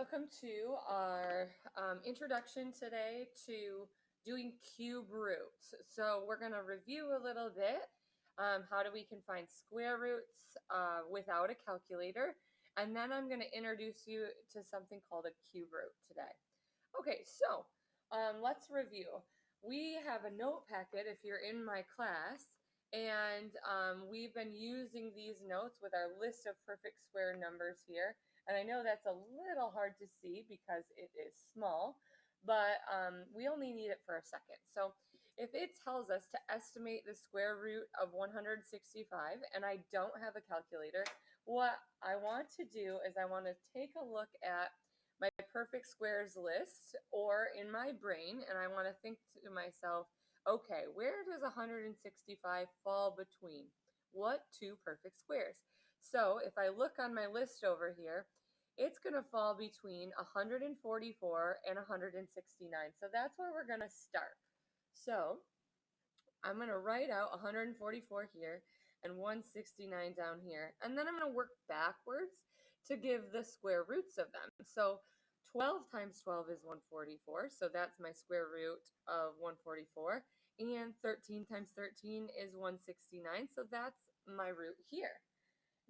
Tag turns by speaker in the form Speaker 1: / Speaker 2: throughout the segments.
Speaker 1: welcome to our introduction today to doing cube roots. So we're going to review a little bit how we can find square roots without a calculator, and then I'm going to introduce you to something called a cube root today. Okay, so let's review. We have a note packet if you're in my class, and we've been using these notes with our list of perfect square numbers here. And I know that's a little hard to see because it is small, but we only need it for a second. So if it tells us to estimate the square root of 165, and I don't have a calculator, what I want to do is I want to take a look at my perfect squares list or in my brain, and I want to think to myself, okay, where does 165 fall between? What two perfect squares? So if I look on my list over here, it's going to fall between 144 and 169. So that's where we're going to start. So I'm going to write out 144 here and 169 down here. And then I'm going to work backwards to give the square roots of them. So 12 times 12 is 144. So that's my square root of 144. And 13 times 13 is 169. So that's my root here.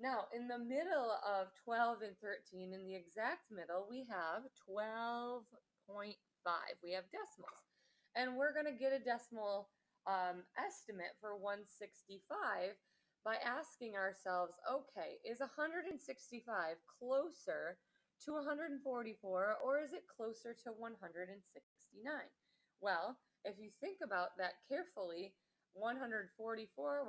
Speaker 1: Now, in the middle of 12 and 13, in the exact middle, we have 12.5. We have decimals. And we're going to get a decimal estimate for 165 by asking ourselves, okay, is 165 closer to 144 or is it closer to 169? Well, if you think about that carefully, 144, 154,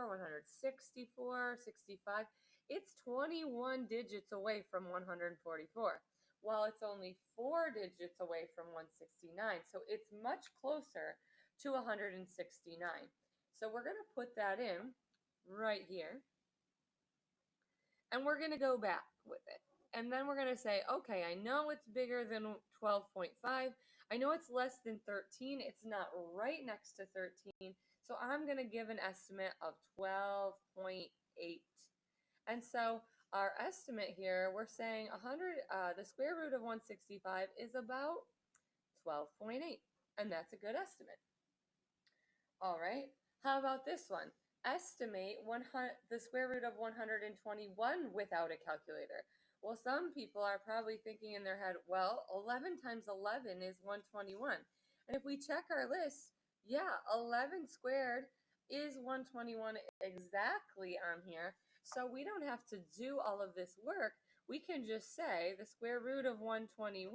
Speaker 1: 164, 65, it's 21 digits away from 144. While it's only 4 digits away from 169. So it's much closer to 169. So we're going to put that in right here. And we're going to go back with it. And then we're going to say, okay, I know it's bigger than 12.5. I know it's less than 13. It's not right next to 13. So I'm going to give an estimate of 12.8. And so our estimate here, we're saying the square root of 165 is about 12.8. And that's a good estimate. All right. How about this one? Estimate the square root of 121 without a calculator. Well, some people are probably thinking in their head, well, 11 times 11 is 121. And if we check our list, yeah, 11 squared is 121 exactly on here. So we don't have to do all of this work. We can just say the square root of 121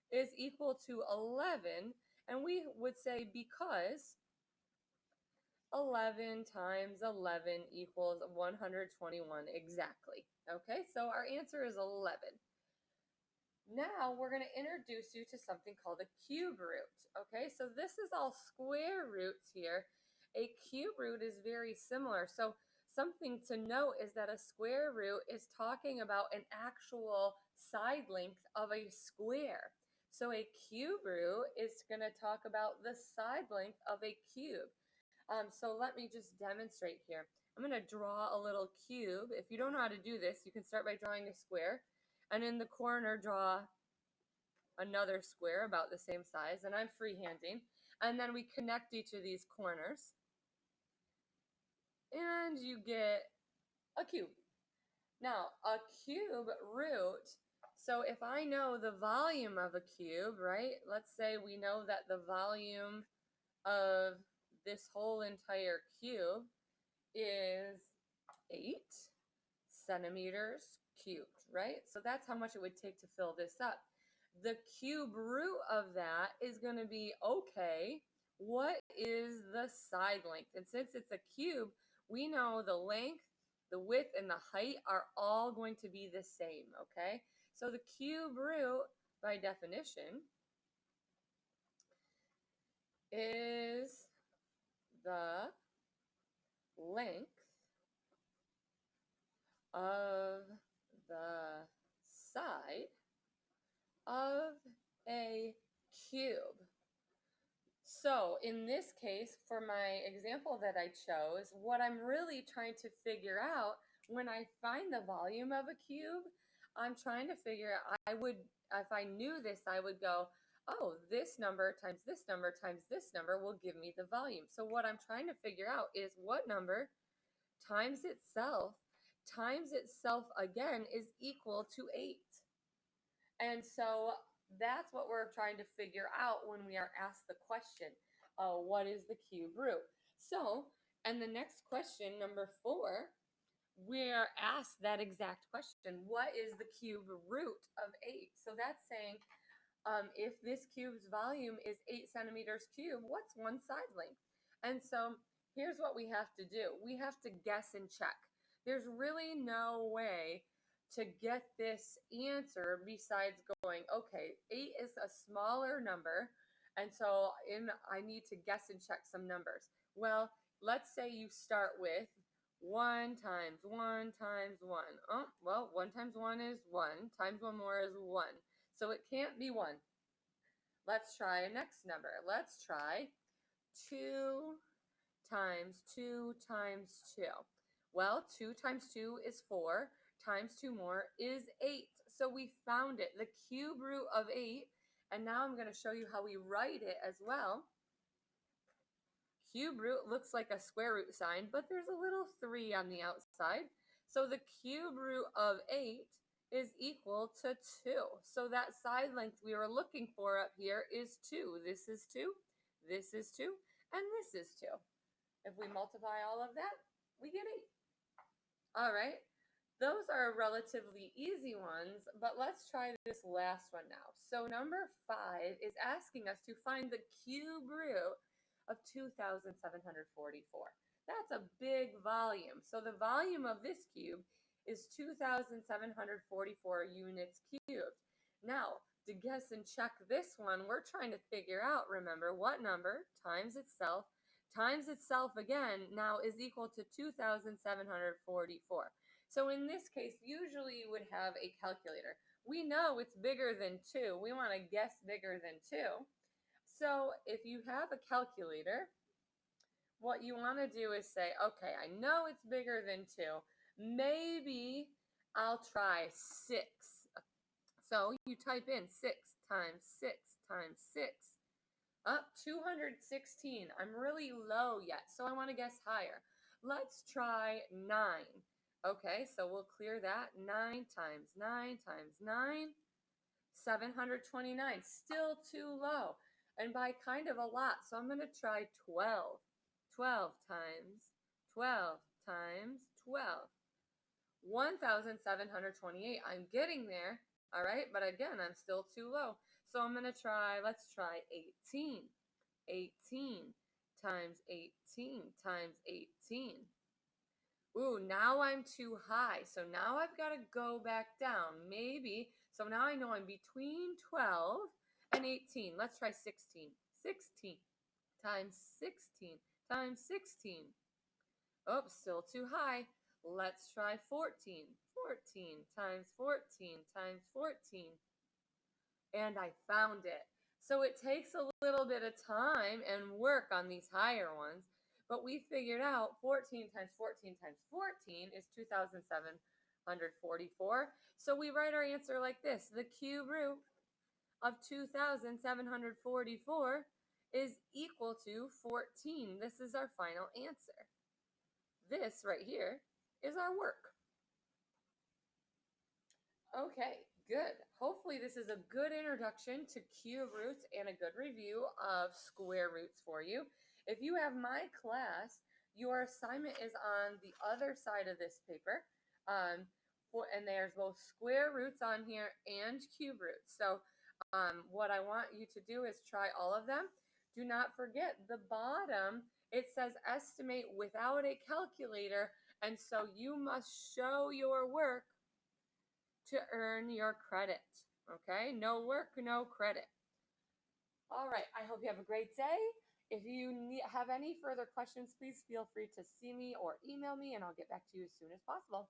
Speaker 1: is equal to 11. And we would say because 11 times 11 equals 121 exactly. Okay, so our answer is 11. Now we're going to introduce you to something called a cube root. Okay, so this is all square roots here. A cube root is very similar. So something to note is that a square root is talking about an actual side length of a square. So a cube root is going to talk about the side length of a cube. So let me just demonstrate here. I'm going to draw a little cube. If you don't know how to do this, you can start by drawing a square. And in the corner, draw another square about the same size. And I'm freehanding. And then we connect each of these corners. And you get a cube. Now, a cube root. So if I know the volume of a cube, right? Let's say we know that the volume of this whole entire cube is 8 centimeters cubed, right? So that's how much it would take to fill this up. The cube root of that is going to be, okay, what is the side length? And since it's a cube, we know the length, the width, and the height are all going to be the same, okay? So the cube root, by definition, is the length of the side of a cube. So in this case, for my example that I chose, what I'm really trying to figure out when I find the volume of a cube, I'm trying to figure out, if I knew this, I would go, oh, this number times this number times this number will give me the volume. So what I'm trying to figure out is what number times itself again is equal to 8. And so that's what we're trying to figure out when we are asked the question, what is the cube root? So, and the next question, number 4, we are asked that exact question. What is the cube root of 8? So that's saying, if this cube's volume is 8 centimeters cubed, what's one side length? And so here's what we have to do. We have to guess and check. There's really no way to get this answer besides going, okay, 8 is a smaller number, and so I need to guess and check some numbers. Well, let's say you start with 1 times 1 times 1. Oh, well, 1 times 1 is 1, times 1 more is 1. So it can't be 1. Let's try a next number. Let's try 2 times 2 times 2. Well, 2 times 2 is 4, times 2 more is 8. So we found it, the cube root of 8. And now I'm going to show you how we write it as well. Cube root looks like a square root sign, but there's a little 3 on the outside. So the cube root of 8 is equal to 2. So that side length we were looking for up here is 2. This is 2, this is 2, and this is 2. If we multiply all of that, we get 8. All right, those are relatively easy ones, but let's try this last one now. So number 5 is asking us to find the cube root of 2,744. That's a big volume. So the volume of this cube is 2,744 units cubed. Now, to guess and check this one, we're trying to figure out, remember, what number times itself again now is equal to 2,744. So in this case, usually you would have a calculator. We know it's bigger than 2. We want to guess bigger than 2. So if you have a calculator, what you want to do is say, okay, I know it's bigger than 2. Maybe I'll try 6. So you type in 6 times 6 times 6. Up 216. I'm really low yet, so I want to guess higher. Let's try 9. Okay, so we'll clear that. 9 times 9 times 9. 729. Still too low, and by kind of a lot. So I'm going to try 12. 12 times 12 times 12. 1,728. I'm getting there, all right? But again, I'm still too low. So I'm going to try, let's try 18. 18 times 18 times 18. Ooh, now I'm too high. So now I've got to go back down. Maybe, so now I know I'm between 12 and 18. Let's try 16. 16 times 16 times 16. Oh, still too high. Let's try 14. 14 times 14 times 14. And I found it. So it takes a little bit of time and work on these higher ones, but we figured out 14 times 14 times 14 is 2,744. So we write our answer like this. The cube root of 2,744 is equal to 14. This is our final answer. This right here is our work. Okay, good. Hopefully this is a good introduction to cube roots and a good review of square roots for you. If you have my class, your assignment is on the other side of this paper. And there's both square roots on here and cube roots. So what I want you to do is try all of them. Do not forget the bottom, it says estimate without a calculator, and so you must show your work to earn your credit. Okay, no work, no credit. All right, I hope you have a great day. If you have any further questions, please feel free to see me or email me, and I'll get back to you as soon as possible.